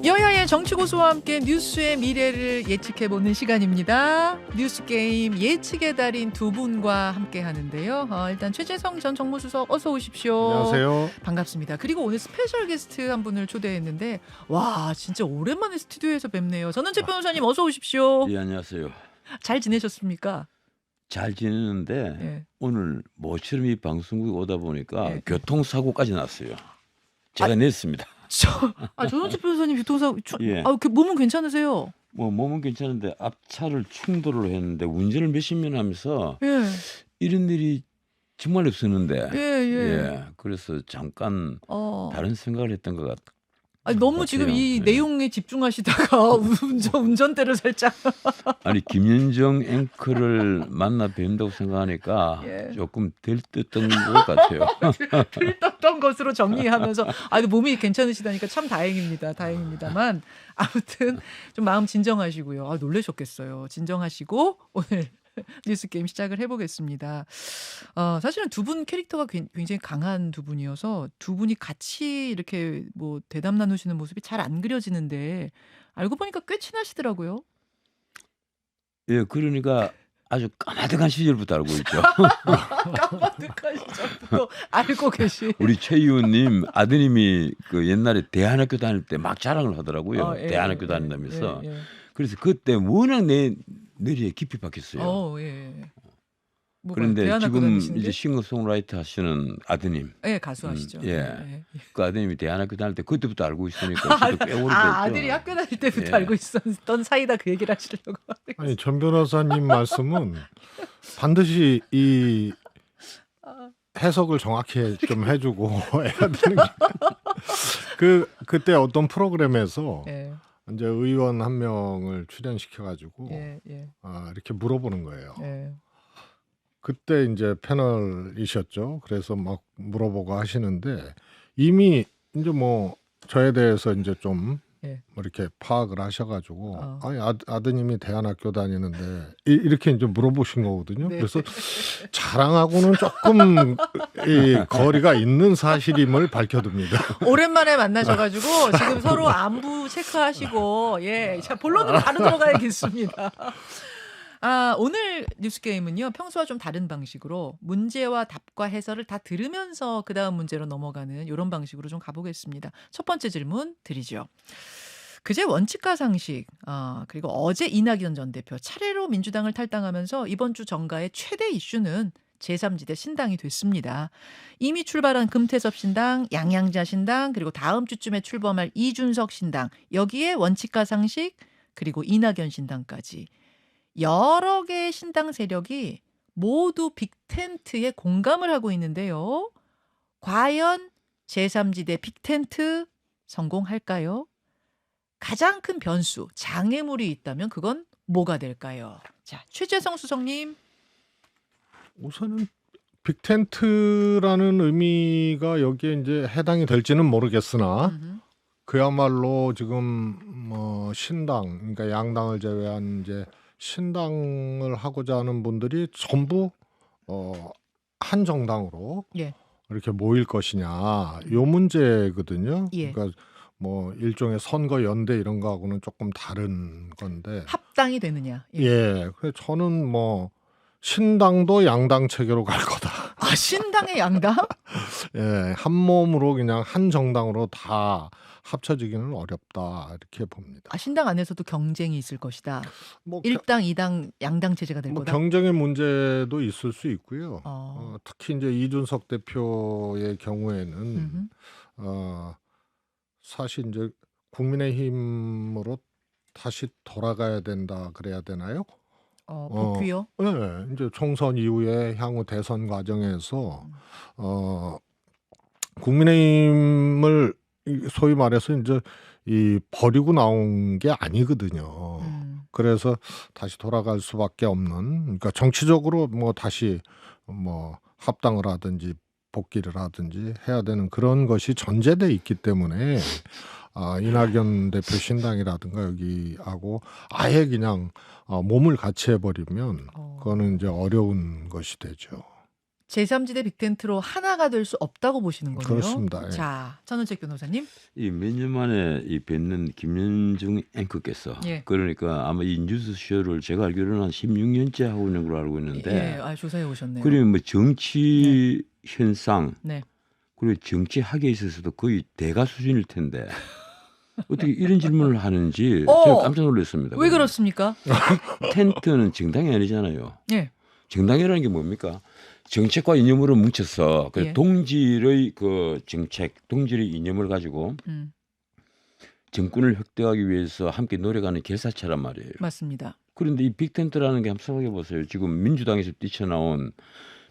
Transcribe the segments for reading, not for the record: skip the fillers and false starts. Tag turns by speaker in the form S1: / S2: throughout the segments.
S1: 여야의 정치고수와 함께 뉴스의 미래를 예측해보는 시간입니다. 뉴스게임 예측의 달인 두 분과 함께 하는데요. 일단 최재성 전 정무수석 어서 오십시오.
S2: 안녕하세요.
S1: 반갑습니다. 그리고 오늘 스페셜 게스트 한 분을 초대했는데 와 진짜 오랜만에 스튜디오에서 뵙네요. 전원책 변호사님 어서 오십시오.
S3: 예, 안녕하세요.
S1: 잘 지내셨습니까?
S3: 잘 지내는데
S1: 예.
S3: 오늘 모처럼 이 방송국에 오다 보니까
S1: 예.
S3: 교통사고까지 났어요. 제가 냈습니다.
S1: 전원책 변호사님 교통사고
S3: 예.
S1: 몸은 괜찮으세요?
S3: 뭐 몸은 괜찮은데 앞차를 충돌을 했는데 운전을 몇십 년 하면서
S1: 예.
S3: 이런 일이 정말 없었는데
S1: 예.
S3: 그래서 잠깐 다른 생각을 했던 것 같아요.
S1: 너무 지금 이 내용에 집중하시다가 운전대를 살짝
S3: 아니 김연정 앵커를 만나 뵌다고 생각하니까
S1: 예.
S3: 조금 들떴던 것 같아요.
S1: 들떴던 것으로 정리하면서 몸이 괜찮으시다니까 참 다행입니다만 아무튼 좀 마음 진정하시고요. 놀라셨겠어요. 진정하시고 오늘 뉴스 게임 시작을 해보겠습니다. 사실은 두 분 캐릭터가 굉장히 강한 두 분이어서 두 분이 같이 이렇게 뭐 대담 나누시는 모습이 잘 안 그려지는데 알고 보니까 꽤 친하시더라고요.
S3: 예, 그러니까 아주 까마득한 시절부터 알고 있죠.
S1: 까마득한 시절부터 알고 계시.
S3: 우리 최 의원님 아드님이 그 옛날에 대한학교 다닐 때 막 자랑을 하더라고요. 대한학교 다닌다면서. 그래서 그때 워낙 내 뇌리에 깊이 박혔어요. 그런데 지금
S1: 다니시는
S3: 이제 싱어송라이터 하시는 아드님.
S1: 예, 가수하시죠.
S3: 그 아드님이 대한학교 다닐 때 그때부터 알고 있으니까 저도 꽤 오래됐죠.
S1: 아들이 학교 다닐 때부터 알고 있었던 사이다 그 얘기를 하시려고.
S2: 아니 전 변호사님 말씀은 반드시 이 해석을 정확히 좀 해주고 해야 되는 게 그때 어떤 프로그램에서 이제 의원 한 명을 출연시켜가지고 이렇게 물어보는 거예요. 그때 이제 패널이셨죠. 그래서 막 물어보고 하시는데 이미 이제 뭐 저에 대해서 이제 좀 이렇게 파악을 하셔가지고 아니 아드님이 대한학교 다니는데 이렇게 이제 물어보신 거거든요. 그래서 자랑하고는 조금 이 거리가 있는 사실임을 밝혀둡니다.
S1: 오랜만에 만나셔가지고 지금 서로 안부 체크하시고 자 본론으로 바로 들어가야겠습니다. 오늘 뉴스게임은요. 평소와 좀 다른 방식으로 문제와 답과 해설을 다 들으면서 그 다음 문제로 넘어가는 이런 방식으로 좀 가보겠습니다. 첫 번째 질문 드리죠. 그제 원칙과 상식 그리고 어제 이낙연 전 대표 차례로 민주당을 탈당하면서 이번 주 정가의 최대 이슈는 제3지대 신당이 됐습니다. 이미 출발한 금태섭 신당, 양양자 신당 그리고 다음 주쯤에 출범할 이준석 신당 여기에 원칙과 상식 그리고 이낙연 신당까지 여러 개의 신당 세력이 모두 빅텐트에 공감을 하고 있는데요. 과연 제3지대 빅텐트 성공할까요? 가장 큰 변수, 장애물이 있다면 그건 뭐가 될까요? 자, 최재성 수석님.
S2: 우선은 빅텐트라는 의미가 여기에 이제 해당이 될지는 모르겠으나 그야말로 지금 뭐 신당, 그러니까 양당을 제외한 이제 신당을 하고자 하는 분들이 전부 한 정당으로 이렇게 모일 것이냐 요 문제거든요. 그러니까 뭐 일종의 선거 연대 이런 거하고는 조금 다른 건데
S1: 합당이 되느냐?
S2: 그래서 저는 뭐 신당도 양당 체계로 갈 거다.
S1: 신당의 양당?
S2: 한 몸으로 그냥 한 정당으로 다 합쳐지기는 어렵다 이렇게 봅니다.
S1: 신당 안에서도 경쟁이 있을 것이다. 뭐 1당, 2당, 양당 체제가 될 거다.
S2: 경쟁의 문제도 있을 수 있고요. 특히 이제 이준석 대표의 경우에는 사실 이제 국민의힘으로 다시 돌아가야 된다 그래야 되나요?
S1: 복귀요?
S2: 이제 총선 이후에 향후 대선 과정에서 국민의힘을 소위 말해서 이제 이 버리고 나온 게 아니거든요. 그래서 다시 돌아갈 수밖에 없는, 그러니까 정치적으로 뭐 다시 뭐 합당을 하든지 복귀를 하든지 해야 되는 그런 것이 전제돼 있기 때문에 이낙연 대표 신당이라든가 여기하고 아예 그냥 몸을 같이 해버리면 그거는 이제 어려운 것이 되죠.
S1: 제3지대 빅텐트로 하나가 될 수 없다고 보시는 거네요.
S2: 그렇습니다. 예.
S1: 자, 전원책 변호사님.
S3: 이 몇 년 만에 이 뵙는 김현중 앵커께서
S1: 예.
S3: 그러니까 아마 이 뉴스쇼를 제가 알기로는 한 16년째 하고 있는 걸로 알고 있는데
S1: 예, 조사해 오셨네요.
S3: 그러면 뭐 정치 현상
S1: 네.
S3: 그리고 정치학에 있어서도 거의 대가 수준일 텐데 어떻게 이런 질문을 하는지 제가 깜짝 놀랐습니다.
S1: 왜 그렇습니까?
S3: 빅텐트는 정당이 아니잖아요.
S1: 예.
S3: 정당이라는 게 뭡니까? 정책과 이념으로 뭉쳐서 그
S1: 예.
S3: 동질의 그 정책, 동질의 이념을 가지고 정권을 획득하기 위해서 함께 노력하는 결사체란 말이에요.
S1: 맞습니다.
S3: 그런데 이 빅텐트라는 게 한번 생각해 보세요. 지금 민주당에서 뛰쳐나온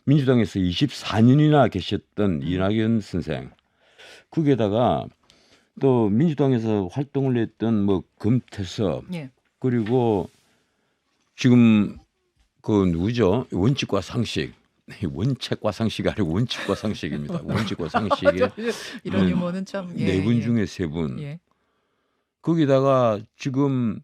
S3: 민주당에서 24년이나 계셨던 이낙연 선생, 거기에다가 또 민주당에서 활동을 했던 뭐 금태섭,
S1: 예.
S3: 그리고 지금 그 누구죠? 원칙과 상식. 원칙과 상식이 아니고 원칙과 상식입니다. 원칙과 상식에
S1: 이런 유머는 참
S3: 네 분 중에 세 분.
S1: 예.
S3: 거기다가 지금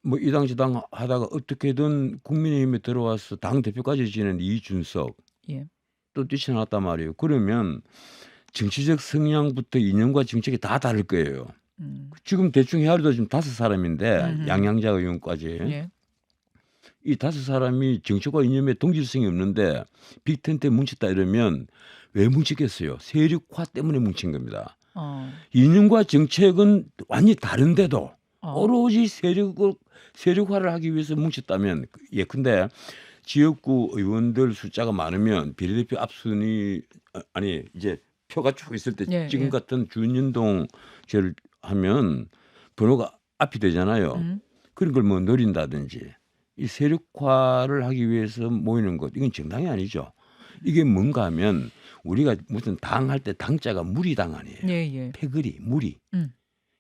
S3: 뭐 이당 저당 하다가 어떻게든 국민의힘에 들어와서 당 대표까지 지낸 이준석
S1: 예.
S3: 또 뛰쳐나왔단 말이에요. 그러면 정치적 성향부터 이념과 정책이 다 다를 거예요. 지금 대충 헤아려도 지금 5사람인데 양양자 의원까지.
S1: 예.
S3: 이 5사람이 정치과 이념에 동질성이 없는데 빅텐트에 뭉쳤다 이러면 왜 뭉치겠어요? 세력화 때문에 뭉친 겁니다. 이념과 정책은 완전히 다른데도 오로지 세력화를 하기 위해서 뭉쳤다면 예컨대 지역구 의원들 숫자가 많으면 비례대표 앞순위 아니 이제 표가 쭉 있을 때
S1: 예,
S3: 지금
S1: 예.
S3: 같은 준연동제를 하면 번호가 앞이 되잖아요. 그런 걸 뭐 노린다든지 이 세력화를 하기 위해서 모이는 것 이건 정당이 아니죠. 이게 뭔가 하면 우리가 무슨 당 할 때 당자가 무리당 아니에요.
S1: 예, 예.
S3: 패거리 무리.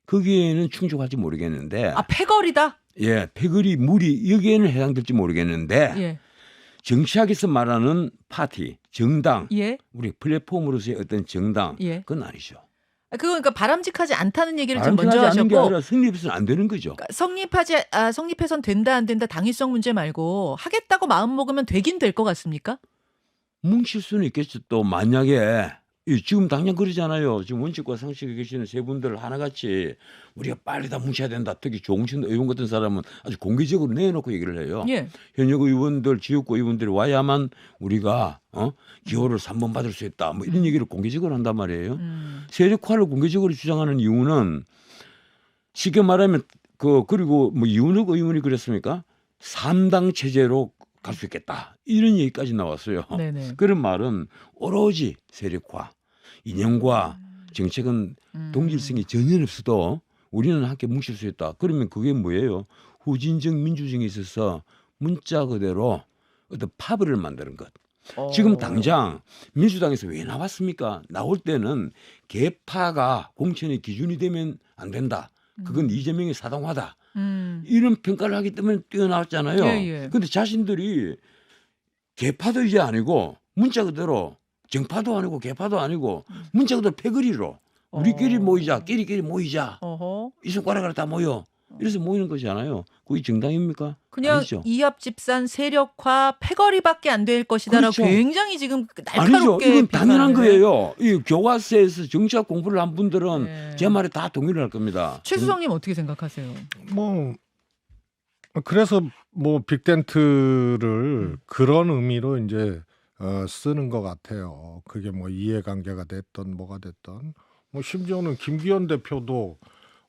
S3: 거기에는 충족할지 모르겠는데
S1: 패거리다.
S3: 예, 패거리 무리 여기에는 해당될지 모르겠는데
S1: 예.
S3: 정치학에서 말하는 파티, 정당,
S1: 예.
S3: 우리 플랫폼으로서의 어떤 정당
S1: 예.
S3: 그건 아니죠.
S1: 그거 그러니까 바람직하지 않다는 얘기를 좀 먼저
S3: 바람직하지 않은 게
S1: 하셨고
S3: 아니라 성립해서는 안 되는 거죠.
S1: 그러니까 성립해선 된다 안 된다 당위성 문제 말고 하겠다고 마음 먹으면 되긴 될 것 같습니까?
S3: 뭉칠 수는 있겠죠. 또 만약에 지금 당장 그러잖아요. 지금 원칙과 상식에 계시는 세 분들 하나같이 우리가 빨리 다 뭉쳐야 된다. 특히 조홍천 의원 같은 사람은 아주 공개적으로 내놓고 얘기를 해요.
S1: 예.
S3: 현역 의원들, 지역구 의원들이 와야만 우리가 기호를 3번 받을 수 있다. 뭐 이런 얘기를 공개적으로 한단 말이에요. 세력화를 공개적으로 주장하는 이유는 쉽게 말하면 그리고 뭐 이윤석 의원이 그랬습니까? 3당 체제로 갈 수 있겠다. 이런 얘기까지 나왔어요.
S1: 네네.
S3: 그런 말은 오로지 세력화, 이념과 정책은 동질성이 전혀 없어도 우리는 함께 뭉칠 수 있다. 그러면 그게 뭐예요? 후진적 민주정에 있어서 문자 그대로 어떤 파벌을 만드는 것. 지금 당장 민주당에서 왜 나왔습니까? 나올 때는 개파가 공천의 기준이 되면 안 된다. 그건 이재명의 사당화다. 이런 평가를 하기 때문에 뛰어나왔잖아요. 그런데 자신들이 개파도 이제 아니고 문자 그대로 정파도 아니고 개파도 아니고 문자 그대로 패거리로 우리끼리 모이자, 끼리끼리 모이자. 이 손가락으로 다 모여. 이래서 모이는 거잖아요. 그게 정당입니까?
S1: 그냥
S3: 아니죠.
S1: 이합집산 세력화 패거리밖에 안 될 것이다라고
S3: 그렇죠.
S1: 굉장히 지금
S3: 아니죠.
S1: 날카롭게
S3: 이건 당연한
S1: 비판을.
S3: 거예요. 이 교과서에서 정치학 공부를 한 분들은
S1: 네.
S3: 제 말에 다 동의를 할 겁니다.
S1: 최수성님 어떻게 생각하세요?
S2: 뭐 그래서 뭐 빅텐트를 그런 의미로 이제 쓰는 것 같아요. 그게 뭐 이해관계가 됐던 뭐가 됐던 뭐 심지어는 김기현 대표도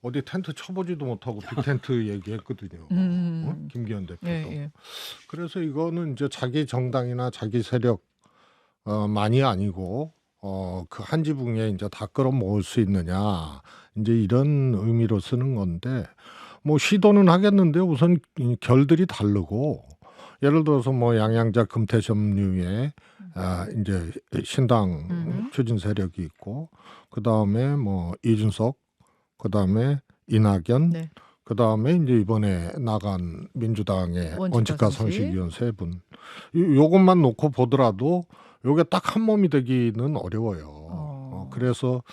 S2: 어디 텐트 쳐보지도 못하고 빅텐트 얘기했거든요. 김기현 대표도.
S1: 예.
S2: 그래서 이거는 이제 자기 정당이나 자기 세력 만이 아니고 그 한 지붕에 이제 다 끌어모을 수 있느냐 이제 이런 의미로 쓰는 건데 뭐 시도는 하겠는데 우선 결들이 다르고 예를 들어서 뭐 양양자 금태섭류의 이제 신당 추진 세력이 있고 그 다음에 뭐 이준석 그 다음에 이낙연
S1: 네.
S2: 그 다음에 이제 이번에 나간 민주당의 원칙과 상식위원 세 분 요것만 놓고 보더라도 요게 딱 한 몸이 되기는 어려워요. 그래서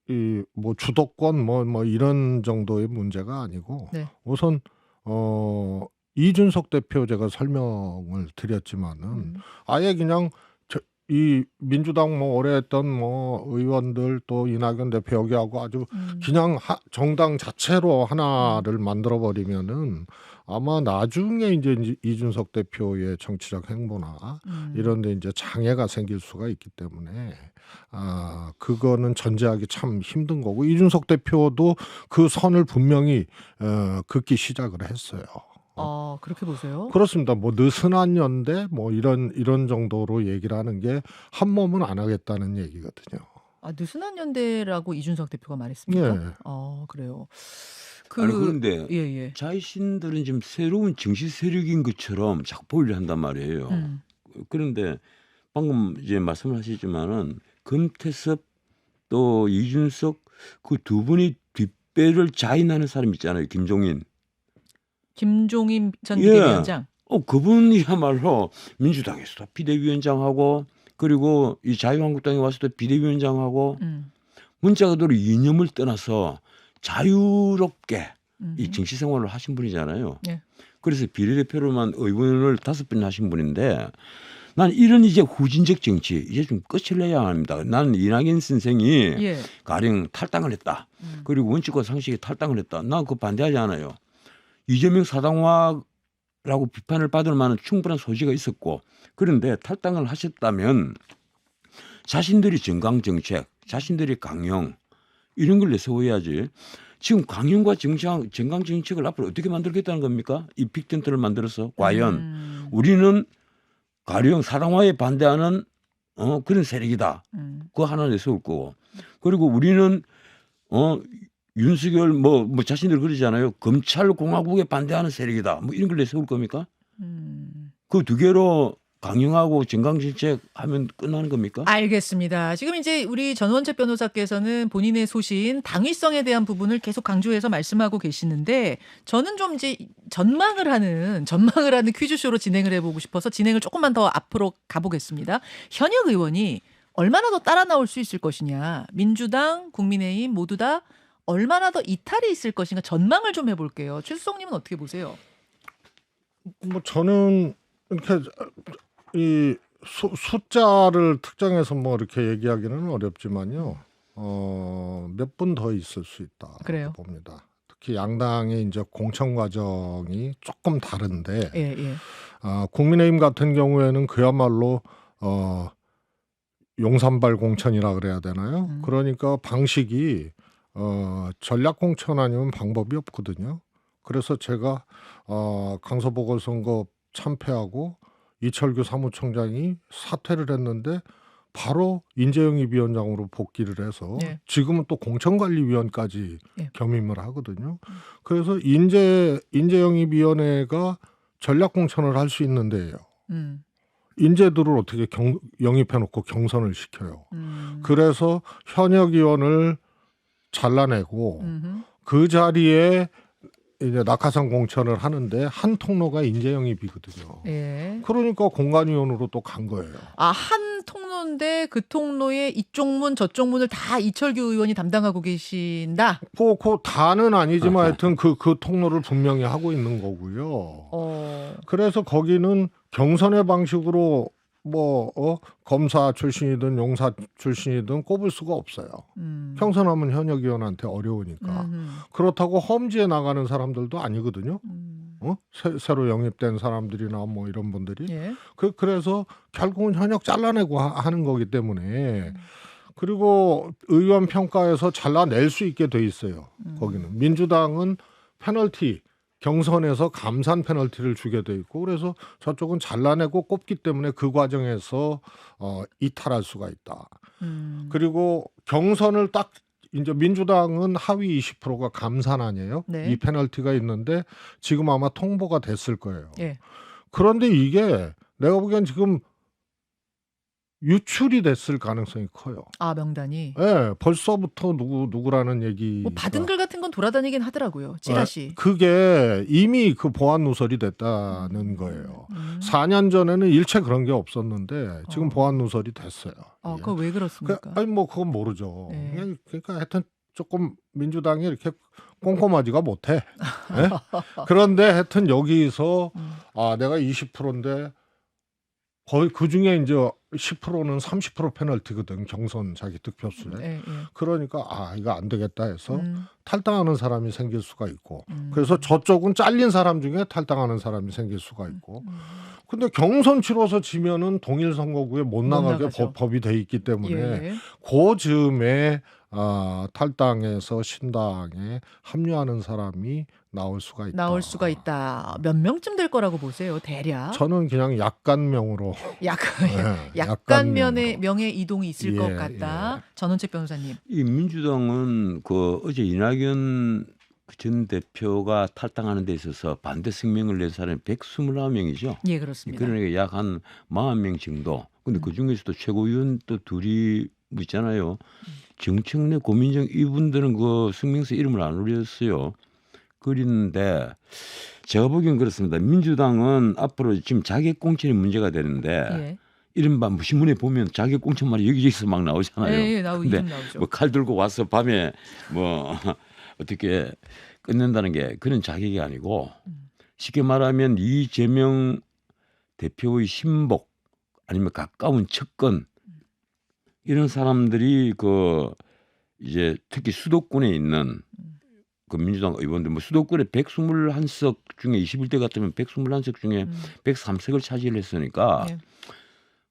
S2: 이 뭐 주도권 뭐 이런 정도의 문제가 아니고
S1: 네.
S2: 우선 이준석 대표 제가 설명을 드렸지만은 아예 그냥 이 민주당 뭐 오래 했던 뭐 의원들 또 이낙연 대표 여기하고 아주 그냥 정당 자체로 하나를 만들어 버리면은 아마 나중에 이제 이준석 대표의 정치적 행보나 이런 데 이제 장애가 생길 수가 있기 때문에 그거는 전제하기 참 힘든 거고 이준석 대표도 그 선을 분명히 긋기 시작을 했어요.
S1: 그렇게 보세요?
S2: 그렇습니다. 뭐 느슨한 연대 뭐 이런 정도로 얘기를 하는 게 한 몸은 안 하겠다는 얘기거든요.
S1: 느슨한 연대라고 이준석 대표가 말했습니까?
S2: 예.
S1: 그래요.
S3: 아니 그런데
S1: 예.
S3: 자신들은 지금 새로운 정치 세력인 것처럼 자꾸 보이려 한단 말이에요. 그런데 방금 이제 말씀을 하시지만은 금태섭 또 이준석 그 두 분이 뒷배를 자인하는 사람 있잖아요. 김종인 전 비대위원장. 그분이야말로 민주당에서도 비대위원장하고 그리고 이 자유한국당에 와서도 비대위원장하고 문자 그대로 이념을 떠나서 자유롭게 이 정치 생활을 하신 분이잖아요.
S1: 예.
S3: 그래서 비례대표로만 의원을 5번 하신 분인데 난 이런 이제 후진적 정치 이제 좀 끝을 내야 합니다. 나는 이낙연 선생이 가령 탈당을 했다. 그리고 원칙과 상식에 탈당을 했다. 난 그거 반대하지 않아요. 이재명 사당화라고 비판을 받을 만한 충분한 소지가 있었고 그런데 탈당을 하셨다면 자신들이 정강정책, 자신들이 강령 이런 걸 내세워야지. 지금 강령과 정강정책을 앞으로 어떻게 만들겠다는 겁니까? 이 빅텐트를 만들어서 과연 우리는 가령 사당화에 반대하는 그런 세력이다. 그거 하나 내세울 거고 그리고 우리는 윤석열 뭐 자신들 그러잖아요. 검찰공화국에 반대하는 세력이다. 뭐 이런 걸 내세울 겁니까? 그 두 개로 강령하고 정강정책 하면 끝나는 겁니까?
S1: 알겠습니다. 지금 이제 우리 전원책 변호사께서는 본인의 소신, 당위성에 대한 부분을 계속 강조해서 말씀하고 계시는데 저는 좀 이제 전망을 하는 퀴즈쇼로 진행을 해보고 싶어서 진행을 조금만 더 앞으로 가보겠습니다. 현역 의원이 얼마나 더 따라 나올 수 있을 것이냐. 민주당, 국민의힘 모두 다 얼마나 더 이탈이 있을 것인가 전망을 좀 해볼게요. 최수성님은 어떻게 보세요?
S2: 뭐 저는 이렇게 이 숫자를 특정해서 뭐 이렇게 얘기하기는 어렵지만요. 몇 분 더 있을 수 있다
S1: 그래요?
S2: 봅니다. 특히 양당의 이제 공천 과정이 조금 다른데 국민의힘 같은 경우에는 그야말로 용산발 공천이라 그래야 되나요? 그러니까 방식이 전략 공천 아니면 방법이 없거든요. 그래서 제가 강서보궐선거 참패하고 이철규 사무총장이 사퇴를 했는데 바로 인재영입위원장으로 복귀를 해서 지금은 또 공천관리위원까지 겸임을 하거든요. 그래서 인재영입위원회가 전략공천을 할 수 있는데요. 인재들을 어떻게 영입해놓고 경선을 시켜요. 그래서 현역 의원을 잘라내고 그 자리에 이제 낙하산 공천을 하는데 한 통로가 인재영입이거든요. 그러니까 공관위원으로 또 간 거예요.
S1: 한 통로인데 그 통로에 이쪽 문 저쪽 문을 다 이철규 의원이 담당하고 계신다.
S2: 그 다는 아니지만 하여튼 그 통로를 분명히 하고 있는 거고요. 그래서 거기는 경선의 방식으로 검사 출신이든 용사 출신이든 꼽을 수가 없어요. 경선하면 현역 의원한테 어려우니까. 그렇다고 험지에 나가는 사람들도 아니거든요. 새로 영입된 사람들이나 뭐 이런 분들이. 그래서 결국은 현역 잘라내고 하는 거기 때문에. 그리고 의원 평가에서 잘라낼 수 있게 돼 있어요. 거기는. 민주당은 페널티. 경선에서 감산 페널티를 주게 돼 있고 그래서 저쪽은 잘라내고 꼽기 때문에 그 과정에서 이탈할 수가 있다. 그리고 경선을 딱 이제 민주당은 하위 20%가 감산 아니에요? 이 페널티가 있는데 지금 아마 통보가 됐을 거예요. 그런데 이게 내가 보기엔 지금 유출이 됐을 가능성이 커요.
S1: 명단이.
S2: 벌써부터 누구라는 얘기.
S1: 받은 글 같은 건 돌아다니긴 하더라고요. 찌라시.
S2: 그게 이미 그 보안 누설이 됐다는 거예요. 4년 전에는 일체 그런 게 없었는데 지금 보안 누설이 됐어요.
S1: 그거 왜 그렇습니까?
S2: 그건 모르죠. 그러니까 하여튼 조금 민주당이 이렇게 꼼꼼하지가 못해. 그런데 하여튼 여기서 내가 20%인데 거의 그 중에 이제 10%는 30% 페널티거든 경선 자기 득표수에.
S1: 예, 예.
S2: 그러니까 이거 안 되겠다 해서 탈당하는 사람이 생길 수가 있고, 그래서 저쪽은 잘린 사람 중에 탈당하는 사람이 생길 수가 있고. 근데 경선 치러서 지면은 동일 선거구에 못 나가게 법이 돼 있기 때문에
S1: 예.
S2: 그 즈음에 탈당해서 신당에 합류하는 사람이 나올 수가 있다.
S1: 몇 명쯤 될 거라고 보세요, 대략?
S2: 저는 그냥 약간명으로
S1: 약간 명의 이동이 있을 것 같다. 전원책 변호사님.
S3: 이 민주당은 그 어제 이낙연 전 대표가 탈당하는 데 있어서 반대 성명을 낸 사람이 129명이죠.
S1: 예, 그렇습니다.
S3: 그러니까 약 한 40명 정도. 근데 그 중에서도 최고위원 또 둘이 있잖아요. 정청래, 고민정 이분들은 그 성명서 이름을 안 올렸어요. 그런데 제가 보기엔 그렇습니다. 민주당은 앞으로 지금 자객공천이 문제가 되는데
S1: 예.
S3: 이른바 신문에 보면 자객공천 말이 여기저기서 막 나오잖아요.
S1: 예,
S3: 근데
S1: 나오죠.
S3: 뭐 칼 들고 와서 밤에 뭐 어떻게 끝낸다는 게 그런 자격이 아니고 쉽게 말하면 이재명 대표의 신복 아니면 가까운 측근 이런 사람들이 그 이제 특히 수도권에 있는 그 민주당 의원들 뭐 수도권에 121석 중에 21대 같으면 121석 중에 103석을 차지를 했으니까
S1: 예.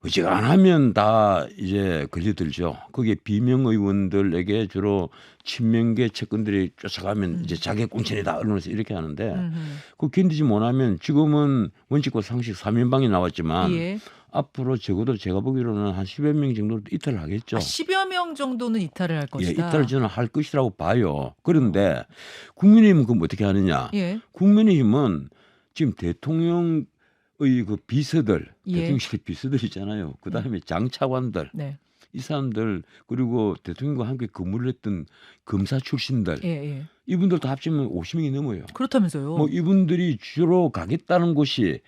S3: 어지간하면 다 이제 걸려들죠. 그게 비명 의원들에게 주로 친명계 측근들이 쫓아가면 이제 자객공천이다 언론에서 이렇게 하는데 그 견디지 못하면 지금은 원칙과 상식 3인방이 나왔지만
S1: 예.
S3: 앞으로 적어도 제가 보기로는 한 10여 명 정도 이탈을 하겠죠.
S1: 10여 명 정도는 이탈을 할 것이다.
S3: 예, 이탈을 저는 할 것이라고 봐요. 그런데 국민의힘은 그럼 어떻게 하느냐.
S1: 예.
S3: 국민의힘은 지금 대통령의 그 비서들,
S1: 예.
S3: 대통령실 비서들 있잖아요. 그다음에 장차관들,
S1: 네.
S3: 이 사람들 그리고 대통령과 함께 근무를 했던 검사 출신들
S1: 예.
S3: 이분들도 합치면 50명이 넘어요.
S1: 그렇다면서요.
S3: 뭐 이분들이 주로 가겠다는 곳이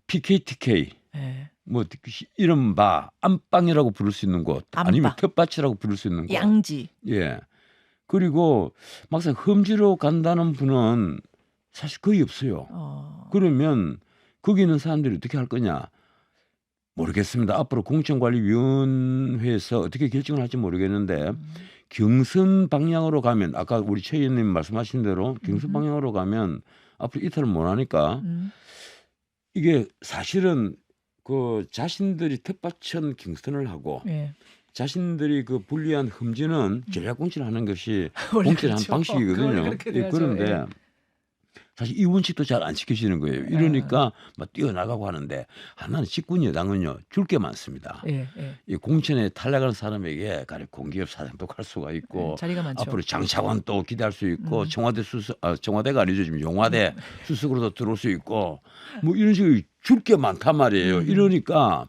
S3: PKTK,
S1: 예.
S3: 뭐 이른바 안방이라고 부를 수 있는 곳,
S1: 안방.
S3: 아니면 텃밭이라고 부를 수 있는 곳.
S1: 양지.
S3: 예. 그리고 막상 험지로 간다는 분은 사실 거의 없어요. 그러면 거기 있는 사람들이 어떻게 할 거냐? 모르겠습니다. 앞으로 공천관리위원회에서 어떻게 결정을 할지 모르겠는데 경선 방향으로 가면 아까 우리 최 의원님 말씀하신 대로 경선 방향으로 가면 앞으로 이탈을 못 하니까 이게 사실은 그 자신들이 텃밭천 경선을 하고
S1: 예.
S3: 자신들이 그 불리한 험지는 전략 공천하는 것이
S1: 원래
S3: 공천한
S1: 그렇죠.
S3: 방식이거든요.
S1: 예,
S3: 그런데
S1: 예.
S3: 사실 이 원칙도 잘 안 지켜지는 거예요. 이러니까 막 뛰어나가고 하는데 하나는 집권 여당은요 줄 게 많습니다.
S1: 예.
S3: 이 공천에 탈락한 사람에게 가령 공기업 사장도 갈 수가 있고
S1: 자리가 많죠.
S3: 앞으로 장차관 또 기대할 수 있고 청와대 수석, 청와대가 아니죠 지금 용화대 수석으로도 들어올 수 있고 뭐 이런 식으로 줄 게 많단 말이에요. 이러니까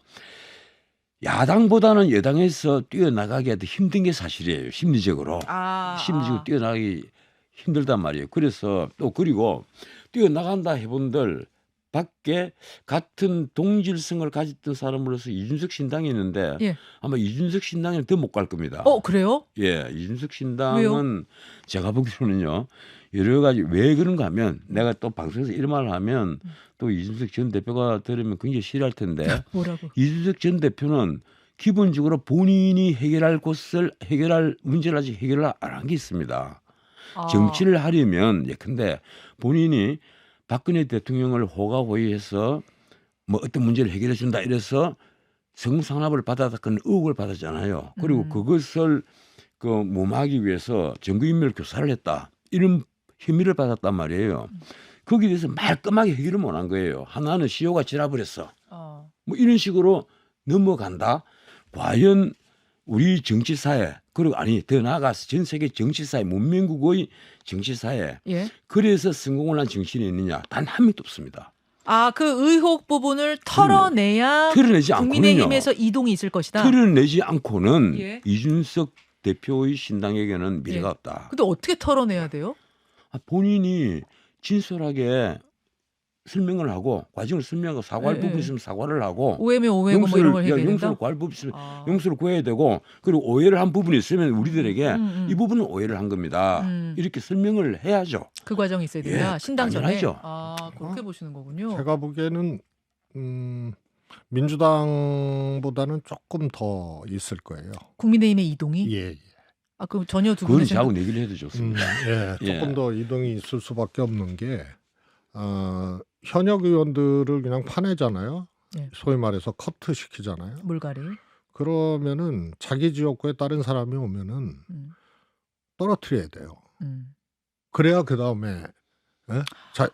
S3: 야당보다는 여당에서 뛰어나가기가 더 힘든 게 사실이에요. 심리적으로 심리적으로 뛰어나가기 힘들단 말이에요. 그래서 또 그리고 뛰어나간다 해본들 밖에 같은 동질성을 가졌던 사람으로서 이준석 신당이 있는데
S1: 예.
S3: 아마 이준석 신당에는 더 못 갈 겁니다.
S1: 그래요?
S3: 예, 이준석 신당은
S1: 왜요?
S3: 제가 보기로는요 여러 가지 왜 그런가 하면 내가 또 방송에서 이런 말을 하면 또 이준석 전 대표가 들으면 굉장히 싫어할 텐데
S1: 뭐라고?
S3: 이준석 전 대표는 기본적으로 본인이 해결할 문제를 아직 해결을 안 한 게 있습니다. 정치를 하려면 근데 본인이 박근혜 대통령을 호가호위해서 뭐 어떤 문제를 해결해 준다 이래서 성상납을 받아다 그런 의혹을 받았잖아요. 그리고 그것을 그 무마하기 위해서 정규인멸 교사를 했다 이런 혐의를 받았단 말이에요. 거기에 대해서 말끔하게 해결을 못한 거예요. 하나는 시효가 지나버렸어. 뭐 이런 식으로 넘어간다. 과연 우리 정치사회 그리고 더 나아가서 전 세계 정치사회 문명국의 정치사회 그래서 성공을 한 정치인이 있느냐 단 한 명도 없습니다.
S1: 그 의혹 부분을 털어내야
S3: 털어내지
S1: 국민의힘에서 이동이 있을 것이다.
S3: 털어내지 않고는 이준석 대표의 신당에게는 미래가 없다.
S1: 근데 어떻게 털어내야 돼요?
S3: 본인이 진솔하게 설명을 하고 과정을 설명하고 사과할 부분이 있으면 사과를 하고
S1: 오해면 오해고 뭐 이런 걸 해야 된다.
S3: 용서를 구할 부분이 있으면 용서를 구해야 되고 그리고 오해를 한 부분이 있으면 우리들에게 이 부분은 오해를 한 겁니다. 이렇게 설명을 해야죠.
S1: 그 과정이 있어야 된다. 신당 전에.
S3: 당연하죠.
S1: 그렇게 보시는 거군요.
S2: 제가 보기에는 민주당보다는 조금 더 있을 거예요.
S1: 국민의힘의 이동이?
S2: 예.
S1: 아, 그럼 전혀 두
S3: 그건
S1: 분은
S3: 자고 얘기를 해도 좋습니다.
S2: 조금 더 이동이 있을 수밖에 없는 게 현역 의원들을 그냥 파내잖아요.
S1: 예.
S2: 소위 말해서 커트 시키잖아요.
S1: 물갈이.
S2: 그러면은 자기 지역구에 다른 사람이 오면은 떨어뜨려야 돼요. 그래야 그 다음에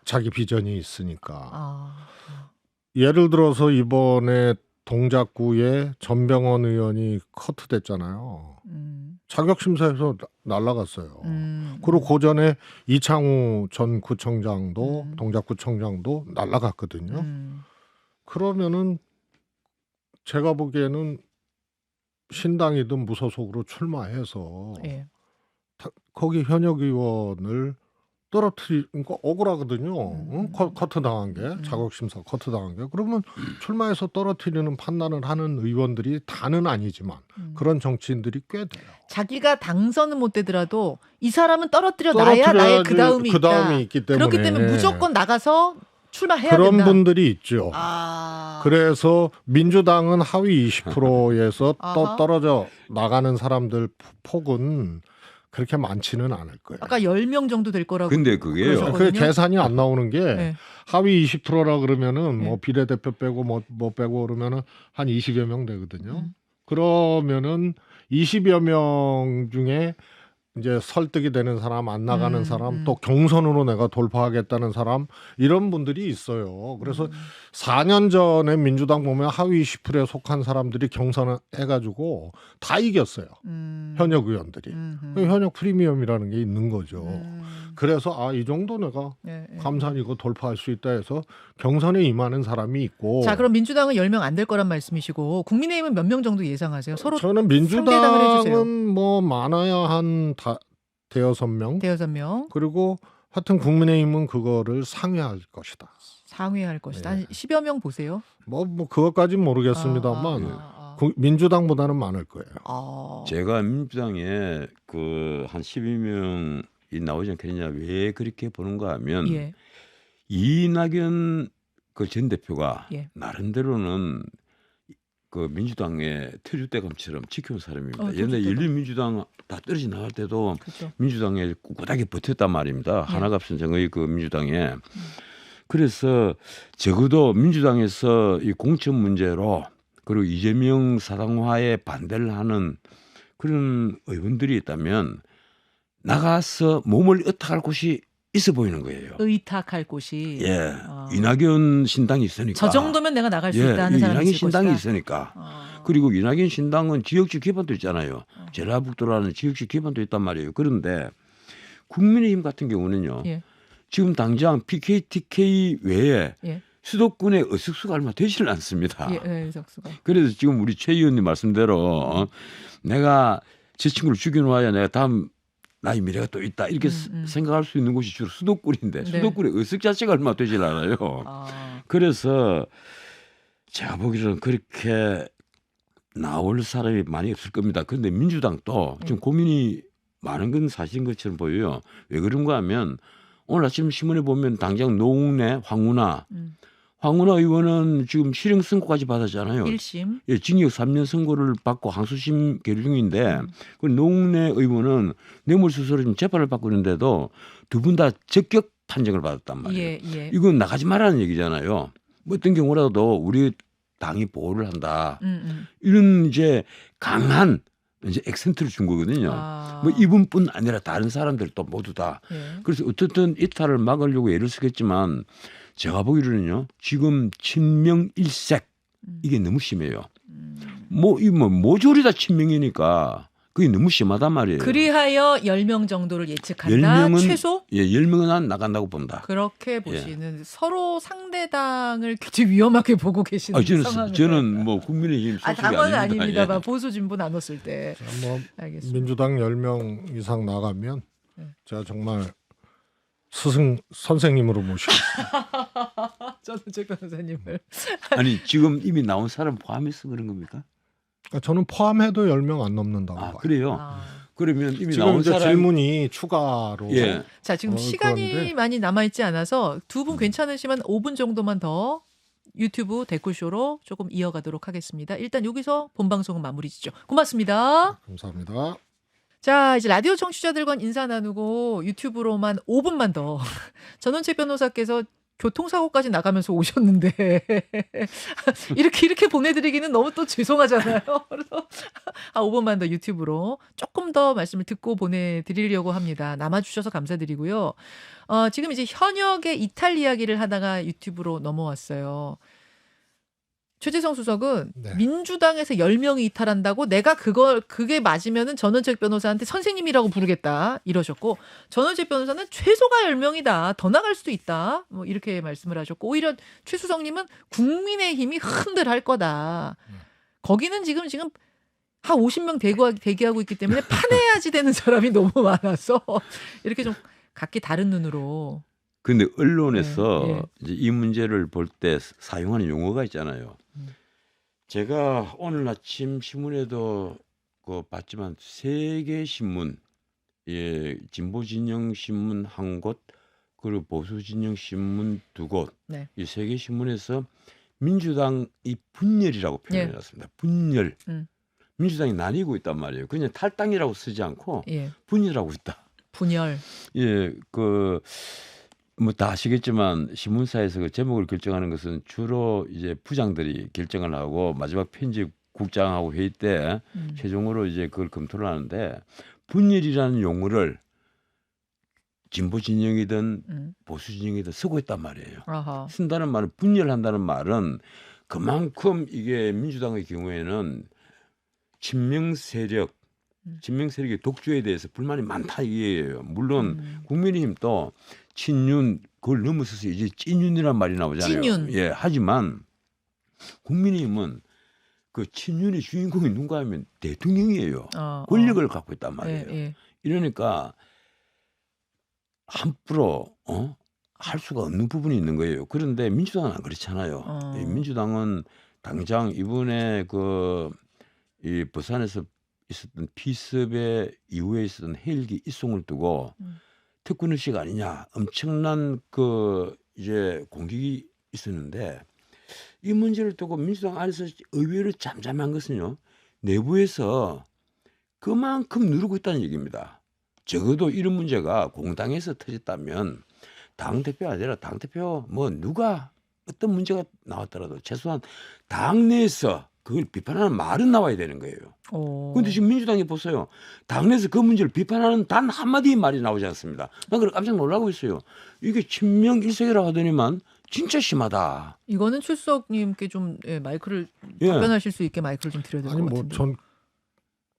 S2: 자기 비전이 있으니까. 예를 들어서 이번에 동작구에 전병헌 의원이 커트됐잖아요. 자격심사에서 날라갔어요. 그리고 그 전에 이창우 전 구청장도 동작구청장도 날라갔거든요. 그러면은 제가 보기에는 신당이든 무소속으로 출마해서
S1: 예.
S2: 거기 현역 의원을 떨어뜨리니까 억울하거든요. 응? 커트 당한 게 자격심사 커트 당한 게 그러면 출마해서 떨어뜨리는 판단을 하는 의원들이 다는 아니지만 그런 정치인들이 꽤 돼요.
S1: 자기가 당선은 못 되더라도 이 사람은 떨어뜨려 놔야 나의 그 다음이
S2: 있기 때문에
S1: 그렇기 때문에 무조건 나가서 출마해야
S2: 그런
S1: 된다.
S2: 분들이 있죠. 그래서 민주당은 하위 20%에서 떨어져 나가는 사람들 폭은 그렇게 많지는 않을 거예요.
S1: 아까 10명 정도 될 거라고.
S3: 근데 그게요.
S2: 그 계산이 안 나오는 게
S1: 네.
S2: 하위 20%라 그러면은
S1: 네.
S2: 뭐 비례대표 빼고 뭐 빼고 그러면은 한 20여 명 되거든요. 그러면은 20여 명 중에 이제 설득이 되는 사람, 안 나가는 사람, 또 경선으로 내가 돌파하겠다는 사람 이런 분들이 있어요. 그래서 4년 전에 민주당 보면 하위 20%에 속한 사람들이 경선을 해가지고 다 이겼어요. 현역 의원들이. 현역 프리미엄이라는 게 있는 거죠. 그래서 이 정도 내가 감사히 이거 돌파할 수 있다 해서 경선에 임하는 사람이 있고.
S1: 자, 그럼 민주당은 10명 안 될 거란 말씀이시고 국민의힘은 몇 명 정도 예상하세요? 서로
S2: 저는 민주당은 뭐 많아야 한 대여섯 명. 그리고 하여튼 국민의힘은 그거를 상회할 것이다.
S1: 상회할 것이다. 한 10여 명 보세요.
S2: 뭐 그것까지는 모르겠습니다만 민주당보다는 많을 거예요.
S3: 제가 민주당에 그 한 12명이 나오지 않겠느냐 왜 그렇게 보는가 하면 이낙연 그 전 대표가 나름대로는 그 민주당의 터줏대감처럼 지켜온 사람입니다. 옛날에 열린민주당 다 떨어져 나갈 때도
S1: 그렇죠.
S3: 민주당에 꿋꿋하게 버텼단 말입니다. 하나갑선 정의 그 민주당에. 그래서 적어도 민주당에서 이 공천 문제로 그리고 이재명 사당화에 반대를 하는 그런 의원들이 있다면 나가서 몸을 의탁할 곳이 있어 보이는 거예요.
S1: 의탁할 곳이.
S3: 예. 이낙연 신당이 있으니까.
S1: 저 정도면 내가 나갈 수 있다 하는 사람이
S3: 이낙연
S1: 있을
S3: 신당이
S1: 것이다.
S3: 있으니까. 그리고 이낙연 신당은 지역적 기반도 있잖아요. 전라북도라는 지역적 기반도 있단 말이에요. 그런데 국민의힘 같은 경우는요. 지금 당장 PKTK 외에 수도권의 의석수가 얼마 되지는 않습니다.
S1: 의석수가.
S3: 그래서 지금 우리 최 의원님 말씀대로 내가 제 친구를 죽여놓아야 내가 다음 나의 미래가 또 있다 이렇게 생각할 수 있는 곳이 주로 수도권인데 수도권의 의석 자체가 얼마 되질 않아요. 그래서 제가 보기로는 그렇게 나올 사람이 많이 없을 겁니다. 그런데 민주당도 지금 고민이 많은 건 사실인 것처럼 보여요. 왜 그런가 하면 오늘 아침 신문에 보면 당장 노웅래 황운하 의원은 지금 실형 선고까지 받았잖아요.
S1: 1심.
S3: 예, 징역 3년 선고를 받고 항소심 계류 중인데 그 노웅래 의원은 뇌물수수로 지금 재판을 받고 있는데도 두 분 다 적격 판정을 받았단 말이에요. 이건 나가지 말라는 얘기잖아요. 뭐 어떤 경우라도 우리 당이 보호를 한다. 이런 이제 강한 이제 액센트를 준 거거든요. 뭐 이분뿐 아니라 다른 사람들도 모두 다. 그래서 어쨌든 이탈을 막으려고 애를 쓰겠지만 제가 보기로는요. 지금 친명일색 이게 너무 심해요. 모조리 다 친명이니까 그게 너무 심하단 말이에요.
S1: 그리하여 10명 정도를 예측한다.
S3: 10명은,
S1: 최소?
S3: 예, 10명은 한 나간다고 본다.
S1: 그렇게 보시는 서로 상대당을 굉장히 위험하게 보고 계시는 상황이에요.
S3: 저는 뭐 국민의힘 소속이
S1: 당원은
S3: 아닙니다.
S1: 아닙니다만 보수 진보 나눴을 때. 알겠습니다.
S2: 민주당 10명 이상 나가면 제가 정말 선생님으로 모시겠습니다.
S1: 저는 최 변호사님을.
S3: 아니 지금 이미 나온 사람 포함해서 그런 겁니까?
S2: 저는 포함해도 10명 안 넘는다고 봐요.
S3: 그래요? 그러면 이미
S2: 지금
S3: 나온
S2: 이제
S3: 사람
S2: 질문이 추가로.
S1: 자, 지금 시간이
S2: 그런데.
S1: 많이 남아 있지 않아서 두 분 괜찮으시면 5분 정도만 더 유튜브 댓글쇼로 조금 이어가도록 하겠습니다. 일단 여기서 본방송은 마무리 짓죠. 고맙습니다.
S2: 감사합니다.
S1: 자, 이제 라디오 청취자들과 인사 나누고 유튜브로만 5분만 더. 전원책 변호사께서 교통사고까지 나가면서 오셨는데 이렇게 보내드리기는 너무 또 죄송하잖아요. 그래서 5분만 더 유튜브로 조금 더 말씀을 듣고 보내드리려고 합니다. 남아주셔서 감사드리고요. 지금 이제 현역의 이탈 이야기를 하다가 유튜브로 넘어왔어요. 최재성 수석은
S2: 네.
S1: 민주당에서 10명이 이탈한다고 내가 그게 맞으면은 전원책 변호사한테 선생님이라고 부르겠다 이러셨고, 전원책 변호사는 최소가 10명이다. 더 나갈 수도 있다. 뭐 이렇게 말씀을 하셨고, 오히려 최 수석님은 국민의힘이 흔들할 거다. 거기는 지금 한 50명 대기하고 있기 때문에 파내야지 되는 사람이 너무 많아서 이렇게 좀 각기 다른 눈으로.
S3: 근데 언론에서
S1: 예.
S3: 이제 이 문제를 볼 때 사용하는 용어가 있잖아요. 제가 오늘 아침 신문에도 봤지만 3개 신문, 진보 진영 신문 1곳, 그리고 보수 진영 신문 2곳,
S1: 네.
S3: 이 3개 신문에서 민주당이 분열이라고 표현해놨습니다. 분열. 민주당이 나뉘고 있단 말이에요. 그냥 탈당이라고 쓰지 않고 분열하고 있다.
S1: 분열.
S3: 뭐 다 아시겠지만 신문사에서 그 제목을 결정하는 것은 주로 이제 부장들이 결정을 하고 마지막 편집국장하고 회의 때 최종으로 이제 그걸 검토를 하는데, 분열이라는 용어를 진보 진영이든 보수 진영이든 쓰고 있단 말이에요.
S1: 아하.
S3: 쓴다는 말은, 분열한다는 말은 그만큼 이게 민주당의 경우에는 친명 세력의 독주에 대해서 불만이 많다 이게예요. 물론 국민의힘도 친윤 그걸 넘어서서 이제 찐윤이란 말이 나오잖아요.
S1: 찐윤.
S3: 예, 하지만 국민의힘은 그 친윤의 주인공이 누가 하면 대통령이에요. 권력을 갖고 있단 말이에요. 이러니까 함부로 할 수가 없는 부분이 있는 거예요. 그런데 민주당은 안 그렇잖아요. 민주당은 당장 이번에 이 부산에서 있었던 피습의 이후에 있었던 헬기 입송을 두고 특권 의식 아니냐, 엄청난 이제 공격이 있었는데, 이 문제를 두고 민주당 안에서 의외로 잠잠한 것은요, 내부에서 그만큼 누르고 있다는 얘기입니다. 적어도 이런 문제가 공당에서 터졌다면 당 대표 아니라 당 대표 누가 어떤 문제가 나왔더라도 최소한 당 내에서 그걸 비판하는 말은 나와야 되는 거예요. 그런데 지금 민주당이 보세요. 당내에서 그 문제를 비판하는 단 한마디의 말이 나오지 않습니다. 난 그걸 깜짝 놀라고 있어요. 이게 친명 일색이라고 하더니만 진짜 심하다.
S1: 이거는 출석님께 좀 마이크를 답변하실 수 있게 마이크를 좀 드려야 될 것 같은데.
S2: 전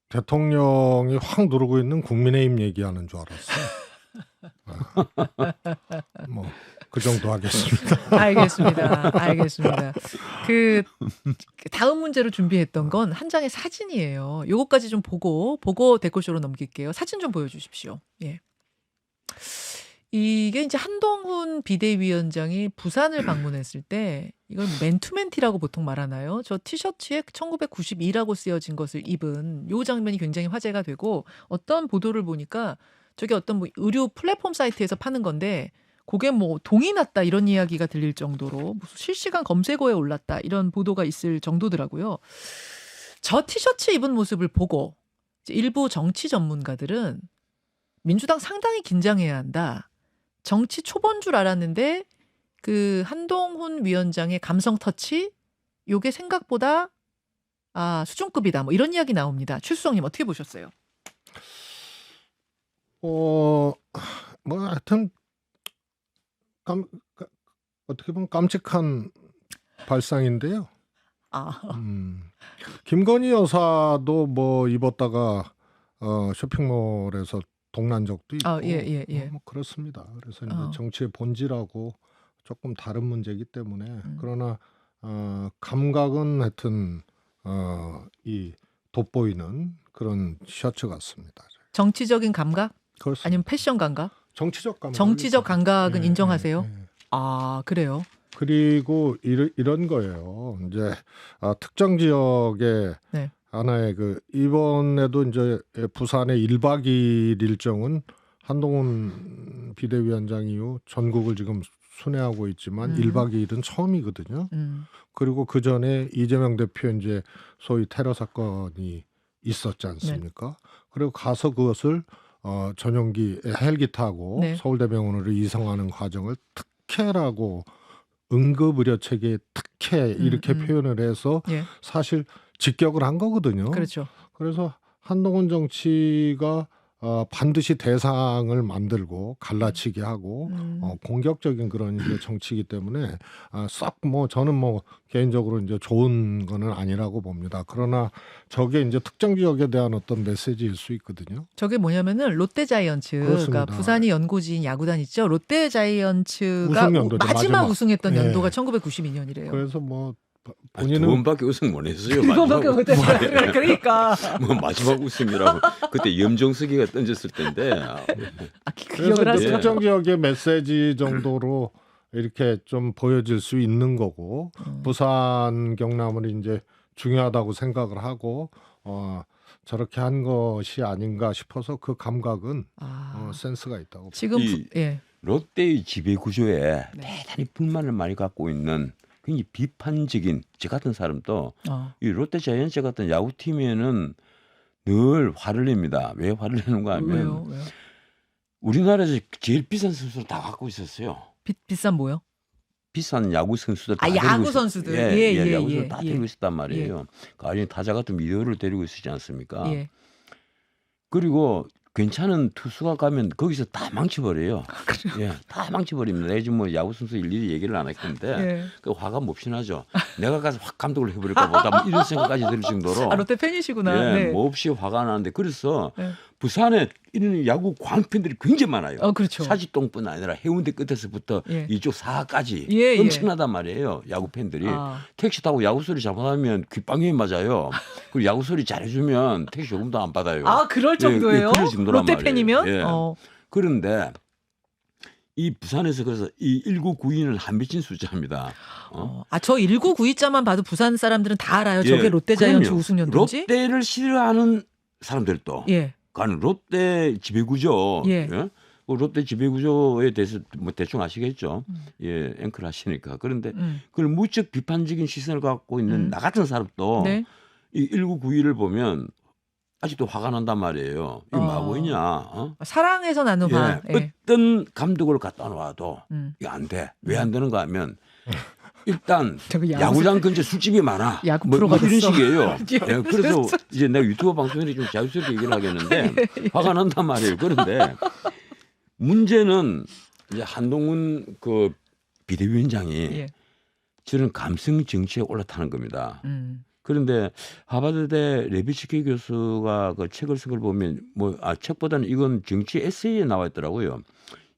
S2: 대통령이 확 누르고 있는 국민의힘 얘기하는 줄 알았어요. 그 정도 하겠습니다.
S1: 알겠습니다. 그 다음 문제로 준비했던 건 한 장의 사진이에요. 요거까지 좀 보고 댓글쇼로 넘길게요. 사진 좀 보여주십시오. 예. 이게 이제 한동훈 비대위원장이 부산을 방문했을 때 이걸 맨투맨티라고 보통 말하나요? 저 티셔츠에 1992라고 쓰여진 것을 입은 요 장면이 굉장히 화제가 되고, 어떤 보도를 보니까 저게 어떤 의류 플랫폼 사이트에서 파는 건데 그게 동이 났다 이런 이야기가 들릴 정도로 무슨 실시간 검색어에 올랐다 이런 보도가 있을 정도더라고요. 저 티셔츠 입은 모습을 보고 이제 일부 정치 전문가들은 민주당 상당히 긴장해야 한다. 정치 초보인 줄 알았는데 그 한동훈 위원장의 감성 터치 요게 생각보다 수준급이다. 이런 이야기 나옵니다. 최수성님 어떻게 보셨어요?
S2: 하여튼 어떻게 보면 깜찍한 발상인데요. 김건희 여사도 입었다가 쇼핑몰에서 동난 적도 있고 그렇습니다. 그래서 이제 정치의 본질하고 조금 다른 문제이기 때문에 그러나 감각은 하여튼 이 돋보이는 그런 셔츠 같습니다.
S1: 정치적인 감각?
S2: 그렇습니다.
S1: 아니면 패션 감각?
S2: 정치적 감각.
S1: 정치적 감각은 인정하세요? 그래요.
S2: 그리고 이런 거예요. 이제 특정 지역의 하나의 이번에도 이제 부산의 1박 2일 일정은 한동훈 비대위원장 이후 전국을 지금 순회하고 있지만 1박 2일은 처음이거든요.
S1: 음.
S2: 그리고 그 전에 이재명 대표 이제 소위 테러 사건이 있었지 않습니까?
S1: 네.
S2: 그리고 가서 그것을 전용기 헬기 타고
S1: 네.
S2: 서울대병원으로 이송하는 과정을 특혜라고 응급의료체계 특혜 이렇게 표현을 해서
S1: 예.
S2: 사실 직격을 한 거거든요.
S1: 그렇죠.
S2: 그래서 한동훈 정치가 반드시 대상을 만들고 갈라치기 하고 공격적인 그런 이제 정치이기 때문에 썩 뭐 저는 뭐 개인적으로 이제 좋은 거는 아니라고 봅니다. 그러나 저게 이제 특정 지역에 대한 어떤 메시지일 수 있거든요.
S1: 저게 뭐냐면은 롯데자이언츠가
S2: 그렇습니다.
S1: 부산이 연고지인 야구단 있죠. 롯데자이언츠가
S2: 우승 연도죠,
S1: 마지막 우승했던
S2: 예.
S1: 연도가 1992년이래요.
S2: 그래서 뭐
S3: 두
S2: 본인은
S3: 번밖에 우승 못 했어요.
S1: 두 번밖에
S3: 마지막
S1: 못했어요. 그러니까
S3: 뭐 마지막 우승이라고 그때 염정석이가 던졌을 때인데
S1: 기억을
S2: 그래서 이제
S1: 하세요.
S2: 특정 지역의 메시지 정도로 이렇게 좀 보여질 수 있는 거고 부산 경남을 이제 중요하다고 생각을 하고 저렇게 한 것이 아닌가 싶어서 그 감각은 센스가 있다고.
S1: 지금 예.
S3: 롯데의 지배 구조에
S1: 네.
S3: 대단히 불만을 많이 갖고 있는 굉장히 비판적인 저 같은 사람도 이 롯데자이언츠 같은 야구팀에는 늘 화를 냅니다. 왜 화를 내는가 하면
S1: 왜요?
S3: 우리나라에서 제일 비싼 선수를 다 갖고 있었어요.
S1: 비싼 뭐요?
S3: 비싼 야구 선수들 다
S1: 야구 선수들.
S3: 예, 야구 선수 다 데리고 있었단 말이에요. 가령 타자 같은 미도를 데리고 있었지 않습니까?
S1: 예.
S3: 그리고 괜찮은 투수가 가면 거기서 다 망쳐버려요. 예, 다 망쳐버립니다. 내가 지금 뭐 야구 선수 일일이 얘기를 안 했는데
S1: 예.
S3: 그 화가 몹시 나죠. 내가 가서 확 감독을 해버릴까 보다 뭐 이런 생각까지 들 정도로
S1: 롯데 팬이시구나.
S3: 예,
S1: 네.
S3: 몹시 화가 나는데 그래서
S1: 네.
S3: 부산에 이런 야구 광팬들이 굉장히 많아요.
S1: 그렇죠.
S3: 사직동뿐 아니라 해운대 끝에서부터
S1: 예.
S3: 이쪽 사까지
S1: 예,
S3: 엄청나단 말이에요. 야구 팬들이 택시 타고 야구 소리 잘못하면 귓방에 맞아요. 그리고 야구 소리 잘해주면 택시 요금도 안 받아요.
S1: 그럴 정도예요?
S3: 그럴 정도란
S1: 롯데
S3: 말이에요.
S1: 팬이면?
S3: 예. 그런데 이 부산에서 그래서 이 1992는 한 미친 숫자입니다.
S1: 저 1992자만 봐도 부산 사람들은 다 알아요. 저게 롯데자이언츠
S3: 그럼요.
S1: 우승 연도인지.
S3: 롯데를 싫어하는 사람들도
S1: 예.
S3: 가는 롯데 지배구조,
S1: 예.
S3: 예? 롯데 지배구조에 대해서 뭐 대충 아시겠죠. 예, 앵커를 하시니까. 그런데 그걸 무척 비판적인 시선을 갖고 있는 나 같은 사람도
S1: 네.
S3: 이 1992를 보면 아직도 화가 난단 말이에요. 이거 뭐하고있냐?
S1: 사랑해서 나는 화.
S3: 예. 어떤 감독을 갖다 놔도 이거 안 돼. 왜 안 되는가 하면 일단 야구장 근처 술집이 많아.
S1: 야구
S3: 뭐
S1: 프로가
S3: 이런
S1: 됐어.
S3: 식이에요. 예, 그래서 이제 내가 유튜브 방송에 좀 자유스럽게 얘기를 하겠는데 화가 난단 말이에요. 그런데 문제는 이제 한동훈 그 비대위원장이 저런 감성 정치에 올라타는 겁니다. 그런데 하버드대 레비츠키 교수가 그 책을 쓴 걸 보면 책보다는 이건 정치 에세이에 나와 있더라고요.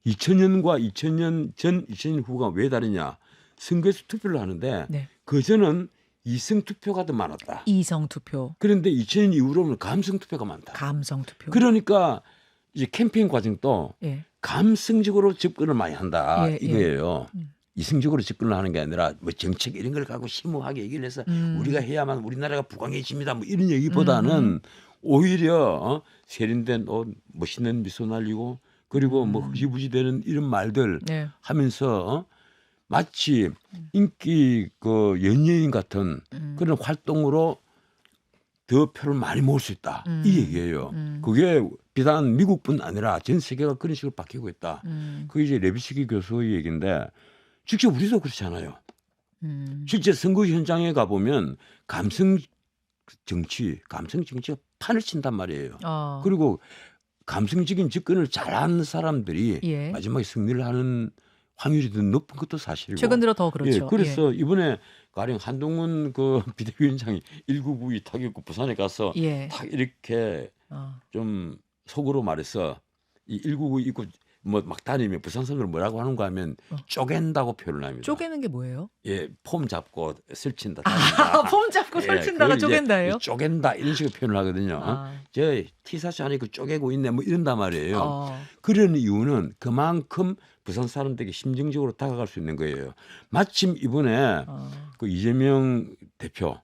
S3: 2000년과 2000년 전 2000년 후가 왜 다르냐? 선거에서 투표를 하는데 그 전은 이성 투표가 더 많았다.
S1: 이성 투표.
S3: 그런데 2000년 이후로는 감성 투표가 많다.
S1: 감성 투표.
S3: 그러니까 이제 캠페인 과정도 감성적으로 접근을 많이 한다 이거예요. 이성적으로 접근을 하는 게 아니라 뭐 정책 이런 걸 갖고 심오하게 얘기를 해서 우리가 해야만 우리나라가 부강해집니다. 뭐 이런 얘기보다는 오히려 세련된 옷, 멋있는 미소 날리고 그리고 뭐 흐지부지되는 이런 말들 하면서 마치 인기 그 연예인 같은 그런 활동으로 더 표를 많이 모을 수 있다. 이 얘기예요. 그게 비단 미국뿐 아니라 전 세계가 그런 식으로 바뀌고 있다. 그게 이제 레비츠키 교수의 얘기인데 직접 우리도 그렇잖아요. 실제 선거 현장에 가보면 감성 정치가 판을 친단 말이에요. 그리고 감성적인 접근을 잘하는 사람들이 마지막에 승리를 하는 확률이 더 높은 것도 사실이고.
S1: 최근 들어 더 그렇죠.
S3: 예, 그래서 이번에 가령 한동훈 그 비대위원장이 1992 타격고 부산에 가서 딱 이렇게 좀 속으로 말해서 이 1992 입고 뭐 막 다니면 부산 사람들 뭐라고 하는가 하면 쪼갠다고 표현을 합니다.
S1: 쪼개는 게 뭐예요?
S3: 예, 폼 잡고 설친다.
S1: 폼 잡고 설친다가 쪼갠다예요?
S3: 쪼갠다 이런 식으로 표현을 하거든요. 저 티셔츠 안에 그 쪼개고 있네 뭐 이런단 말이에요. 그런 이유는 그만큼 부산 사람들에게 심정적으로 다가갈 수 있는 거예요. 마침 이번에 그 이재명 대표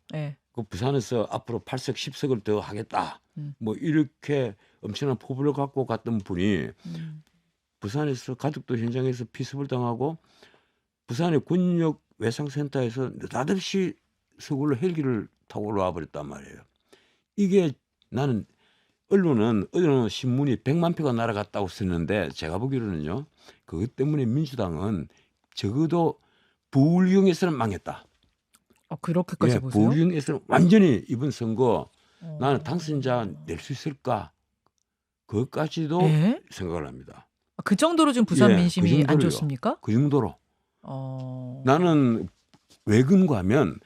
S3: 그 부산에서 앞으로 8석 10석을 더 하겠다. 뭐 이렇게 엄청난 포부를 갖고 갔던 분이 부산에서 가족도 현장에서 피습을 당하고 부산의 군역 외상센터에서 느닷없이 서울로 헬기를 타고 올라와 버렸단 말이에요. 이게 나는 언론은 어느 신문이 100만 표가 날아갔다고 썼는데 제가 보기로는요. 그것 때문에 민주당은 적어도 부울경에서는 망했다.
S1: 그렇게까지 보세요?
S3: 부울경에서는 완전히 이번 선거 나는 당선자 낼 수 있을까? 그것까지도
S1: 예?
S3: 생각을 합니다.
S1: 그 정도로 지금 부산
S3: 예,
S1: 민심이
S3: 그
S1: 안
S3: 정도로요.
S1: 좋습니까?
S3: 그 정도로.
S1: 나는
S3: 나는 왜 그런가 하면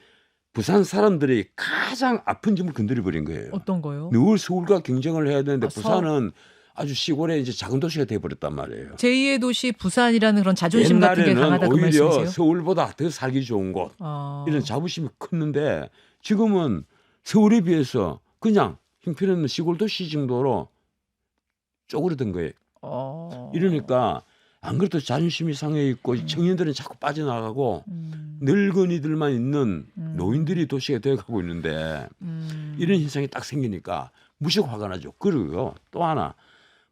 S3: 부산 사람들이 가장 아픈 점을 건드려버린 거예요.
S1: 어떤 거요?
S3: 늘 서울과 경쟁을 해야 되는데
S1: 아,
S3: 부산은 아주 시골에 이제 작은 도시가 돼버렸단 말이에요.
S1: 제2의 도시 부산이라는 그런 자존심 같은 게
S3: 옛날에는
S1: 강하다 그
S3: 오히려
S1: 말씀이세요?
S3: 서울보다 더 살기 좋은 곳
S1: 아,
S3: 이런 자부심이 컸는데 지금은 서울에 비해서 그냥 형편없는 시골 도시 정도로 쪼그러든 거예요. 이러니까 안 그래도 자존심이 상해 있고 청년들은 자꾸 빠져나가고 늙은이들만 있는 노인들이 도시가 되어가고 있는데 이런 현상이 딱 생기니까 무척 화가 나죠. 그리고 또 하나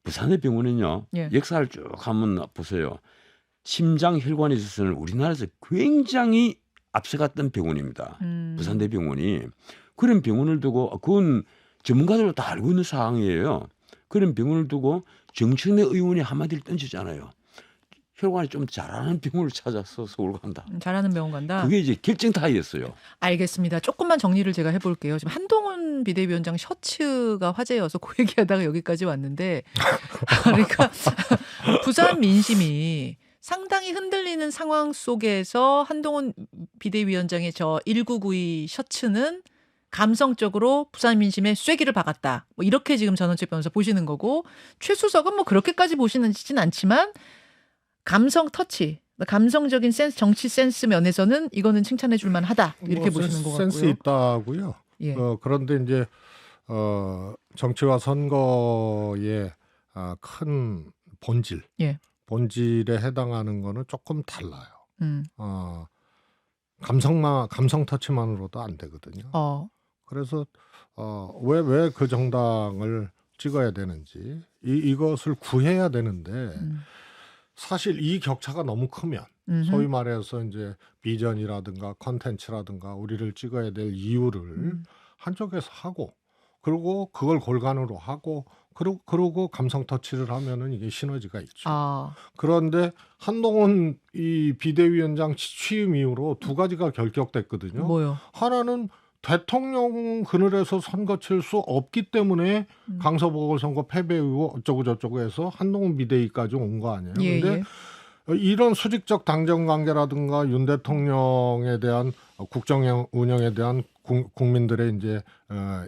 S3: 부산의 병원은요.
S1: 예.
S3: 역사를 쭉 한번 보세요. 심장혈관에 있어서는 우리나라에서 굉장히 앞서갔던 병원입니다. 부산대병원이. 그런 병원을 두고 그건 전문가들도 다 알고 있는 사항이에요. 그런 병원을 두고 정청래 의원이 한마디를 던지잖아요. 혈관이 좀 잘하는 병원을 찾아서 서울 간다.
S1: 잘하는 병원 간다.
S3: 그게 이제 결정타이였어요.
S1: 알겠습니다. 조금만 정리를 제가 해볼게요. 지금 한동훈 비대위원장 셔츠가 화제여서 그 얘기하다가 여기까지 왔는데 그러니까 부산 민심이 상당히 흔들리는 상황 속에서 한동훈 비대위원장의 저 1992 셔츠는 감성적으로 부산 민심에 쐐기를 박았다. 뭐 이렇게 지금 전원책 변호사 보시는 거고 최수석은 뭐 그렇게까지 보시는 않지만 감성 터치, 감성적인 센스, 정치 센스 면에서는 이거는 칭찬해 줄 만하다. 이렇게 보시는 것 같고요.
S2: 센스 있다고요.
S1: 예.
S2: 그런데 이제 정치와 선거의 큰 본질,
S1: 예.
S2: 본질에 해당하는 거는 조금 달라요.
S1: 음.
S2: 감성 터치만으로도 안 되거든요. 그래서 왜 그 정당을 찍어야 되는지 이것을 구해야 되는데 사실 이 격차가 너무 크면 소위 말해서 이제 비전이라든가 컨텐츠라든가 우리를 찍어야 될 이유를 한쪽에서 하고 그리고 그걸 골간으로 하고 그러고 감성 터치를 하면은 이게 시너지가 있죠. 그런데 한동훈 이 비대위원장 취임 이후로 두 가지가 결격됐거든요.
S1: 뭐요?
S2: 하나는 대통령 그늘에서 선거 칠 수 없기 때문에 강서보궐선거 패배 이후 어쩌고 저쩌고 해서 한동훈 비대위까지 온 거 아니에요. 그런데 이런 수직적 당정 관계라든가 윤 대통령에 대한 국정 운영에 대한 국민들의 이제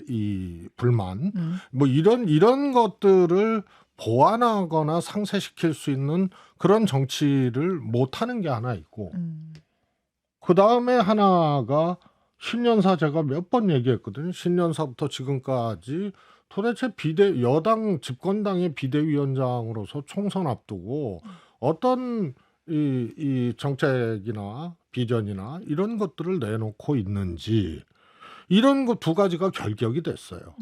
S2: 이 불만 뭐 이런 것들을 보완하거나 상쇄시킬 수 있는 그런 정치를 못 하는 게 하나 있고 그다음에 하나가 신년사 제가 몇 번 얘기했거든요. 신년사부터 지금까지 도대체 여당 집권당의 비대위원장으로서 총선 앞두고 어떤 이 정책이나 비전이나 이런 것들을 내놓고 있는지 이런 거 두 가지가 결격이 됐어요.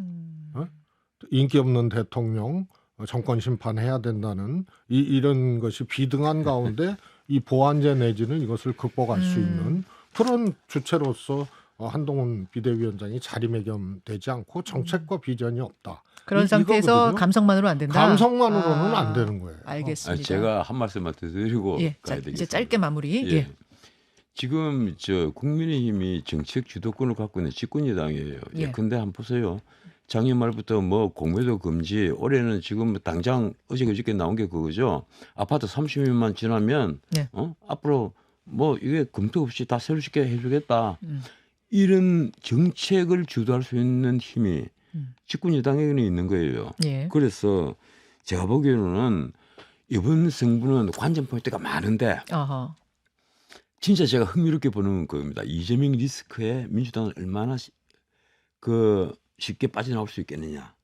S2: 인기 없는 대통령 정권 심판해야 된다는 이런 것이 비등한 가운데 이 보완제 내지는 이것을 극복할 수 있는 그런 주체로서 한동훈 비대위원장이 자리매김되지 않고 정책과 비전이 없다.
S1: 그런 상태에서
S2: 이거거든요.
S1: 감성만으로 안 된다.
S2: 감성만으로는 안 되는 거예요.
S1: 알겠습니다.
S3: 제가 한 말씀만 더 드리고 가야 되겠습니다.
S1: 이제 짧게 마무리.
S3: 지금 국민의힘이 정책 주도권을 갖고 있는 집권여당이에요. 예컨대 한번 보세요. 작년 말부터 뭐 공매도 금지, 올해는 지금 당장 어저께 나온 게 그거죠. 아파트 30년만 지나면 앞으로 뭐 이게 검토 없이 다 새로 짓게 해주겠다. 이런 정책을 주도할 수 있는 힘이 집권여당에는 있는 거예요. 그래서 제가 보기에는 이번 승부는 관전 포인트가 많은데 진짜 제가 흥미롭게 보는 겁니다. 이재명 리스크에 민주당은 얼마나 쉽게 빠져나올 수 있겠느냐.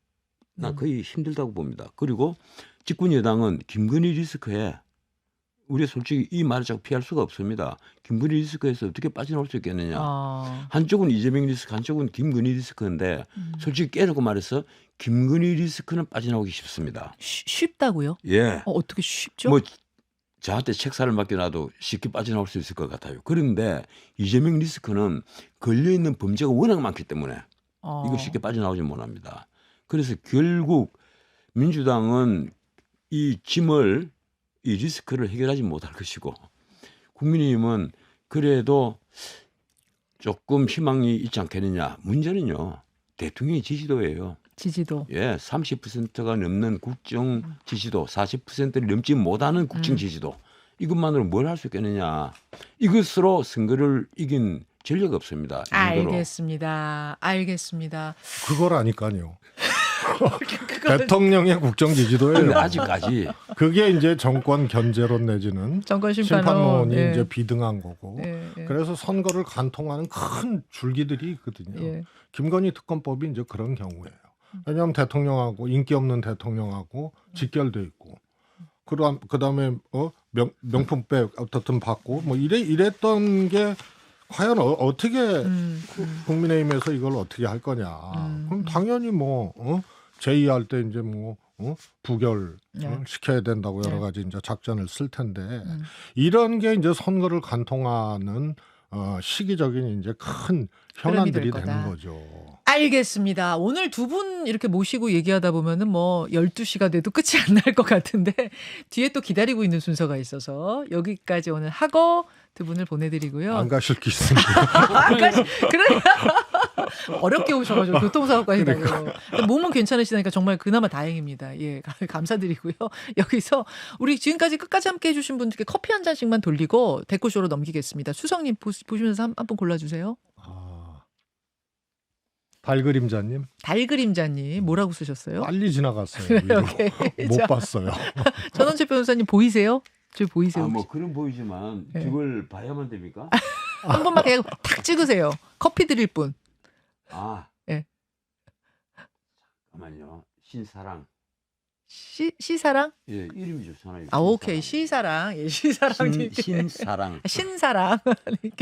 S3: 난 거의 힘들다고 봅니다. 그리고 집권여당은 김건희 리스크에 우리가 솔직히 이 말을 자꾸 피할 수가 없습니다. 김건희 리스크에서 어떻게 빠져나올 수 있겠느냐. 한쪽은 이재명 리스크, 한쪽은 김건희 리스크인데 솔직히 깨놓고 말해서 김건희 리스크는 빠져나오기 쉽습니다.
S1: 쉽다고요?
S3: 예.
S1: 어떻게 쉽죠?
S3: 뭐 저한테 책사를 맡겨놔도 쉽게 빠져나올 수 있을 것 같아요. 그런데 이재명 리스크는 걸려있는 범죄가 워낙 많기 때문에 이거 쉽게 빠져나오지 못합니다. 그래서 결국 민주당은 이 짐을 이 리스크를 해결하지 못할 것이고 국민의힘은 그래도 조금 희망이 있지 않겠느냐. 문제는요. 대통령의 지지도예요.
S1: 지지도.
S3: 예, 30%가 넘는 국정 지지도, 40%를 넘지 못하는 국정 지지도. 이것만으로 뭘 할 수 있겠느냐. 이것으로 선거를 이긴 전례가 없습니다.
S1: 알겠습니다. 알겠습니다.
S2: 그거라니까요. 대통령의 국정 지지도예요.
S3: 아직까지
S2: 그게 이제 정권 견제론 내지는
S1: 정권
S2: 심판론이
S1: 예.
S2: 이제 비등한 거고.
S1: 예, 예.
S2: 그래서 선거를 간통하는 큰 줄기들이 있거든요.
S1: 예.
S2: 김건희 특검법이 이제 그런 경우예요. 왜냐하면 대통령하고 인기 없는 대통령하고 직결돼 있고, 그다음에 명품백 어떻든 받고 뭐 이랬던 게 과연 어떻게 국민의힘에서 이걸 어떻게 할 거냐? 그럼 당연히 뭐 제의할 때 이제 뭐 부결 시켜야 된다고 여러 가지 이제 작전을 쓸 텐데 이런 게 이제 선거를 간통하는 시기적인 이제 큰 현안들이 되는 거죠.
S1: 알겠습니다. 오늘 두 분 이렇게 모시고 얘기하다 보면은 뭐 12시가 돼도 끝이 안 날 것 같은데 뒤에 또 기다리고 있는 순서가 있어서 여기까지 오늘 하고 두 분을 보내드리고요.
S2: 안 가실 게 있습니다.
S1: 그래. 어렵게 오셔가지고 교통사고까지 나고. 몸은 괜찮으시다니까 정말 그나마 다행입니다. 예, 감사드리고요. 여기서 우리 지금까지 끝까지 함께 해주신 분들께 커피 한 잔씩만 돌리고 댓글쇼로 넘기겠습니다. 수성님 보시면서 한 분 골라주세요.
S2: 달그림자님.
S1: 달그림자님 뭐라고 쓰셨어요?
S2: 빨리 지나갔어요. 못 봤어요.
S1: 전원책 변호사님 보이세요? 저 보이세요?
S3: 뭐 그런 보이지만
S1: 네.
S3: 저걸 봐야만 됩니까?
S1: 한 번만 그냥 탁 찍으세요. 커피 드릴 분.
S3: 예. 잠깐만요. 신사랑.
S1: 시사랑?
S3: 예, 이름이 좋잖아요.
S1: 오케이. 시사랑. 예, 시사랑.
S3: 신사랑.
S1: 신사랑.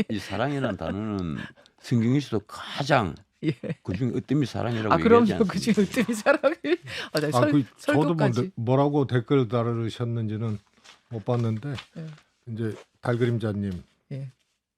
S3: 이 사랑이라는 단어는 성경에서도 가장
S1: 예.
S3: 그중에 으뜸이 사랑이라고
S1: 그럼요.
S3: 얘기하지 않습니까?
S1: 그중에 으뜸이 사랑이.
S2: 저도 뭐라고 댓글 달으셨는지는 못 봤는데 이제 달그림자님
S1: 예.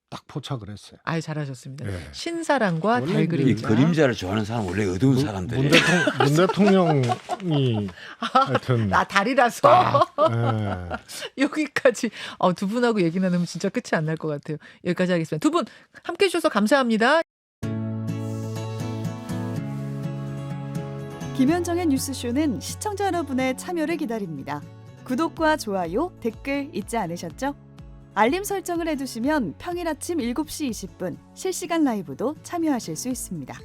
S2: 딱 포착을 했어요.
S1: 잘하셨습니다.
S2: 예.
S1: 신사랑과
S2: 원래
S1: 달그림자.
S3: 이 그림자를 좋아하는 사람 원래 어두운 사람들이에요.
S2: 문 대통령이 하여튼
S1: 달이라서
S2: 예.
S1: 여기까지 두 분하고 얘기 나누면 진짜 끝이 안 날 것 같아요. 여기까지 하겠습니다. 두 분 함께 해주셔서 감사합니다.
S4: 김현정의 뉴스쇼는 시청자 여러분의 참여를 기다립니다. 구독과 좋아요, 댓글 잊지 않으셨죠? 알림 설정을 해두시면 평일 아침 7시 20분 실시간 라이브도 참여하실 수 있습니다.